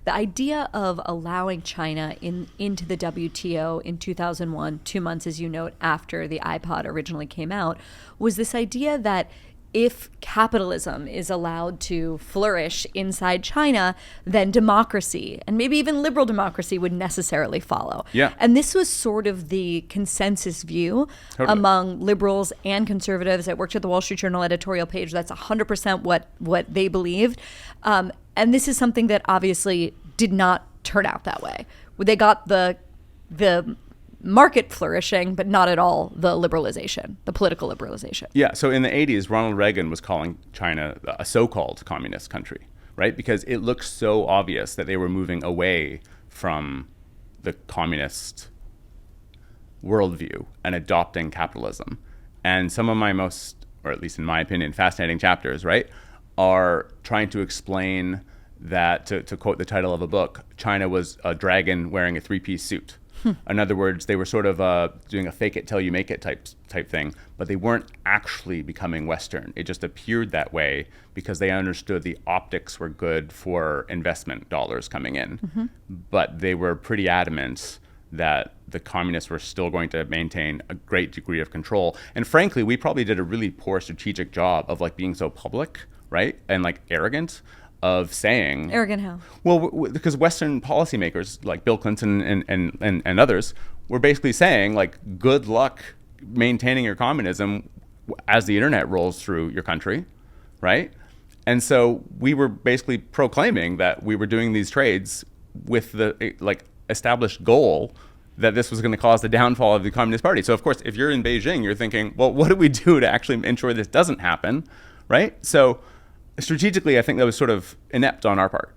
the idea of allowing China into the WTO in 2001, 2 months, as you note, after the iPod originally came out, was this idea that if capitalism is allowed to flourish inside China, then democracy, and maybe even liberal democracy, would necessarily follow. Yeah. And this was sort of the consensus view among liberals and conservatives. I worked at the Wall Street Journal editorial page. That's 100% what they believed. And this is something that obviously did not turn out that way. They got the market flourishing, but not at all the liberalization, the political liberalization. Yeah, so in the 80s, Ronald Reagan was calling China a so-called communist country, right? Because it looked so obvious that they were moving away from the communist worldview and adopting capitalism. And some of my most, or at least in my opinion, fascinating chapters, right, are trying to explain that, to quote the title of a book, China was a dragon wearing a three-piece suit. In other words, they were sort of doing a fake it till you make it type thing, but they weren't actually becoming Western. It just appeared that way because they understood the optics were good for investment dollars coming in. Mm-hmm. But they were pretty adamant that the communists were still going to maintain a great degree of control. And frankly, we probably did a really poor strategic job of being so public, right? And arrogant. Of saying arrogant how? Well, because Western policymakers like Bill Clinton and others were basically saying good luck maintaining your communism as the internet rolls through your country, right? And so we were basically proclaiming that we were doing these trades with the established goal that this was going to cause the downfall of the Communist Party. So of course, if you're in Beijing, you're thinking, well, what do we do to actually ensure this doesn't happen, right? So strategically, I think that was sort of inept on our part.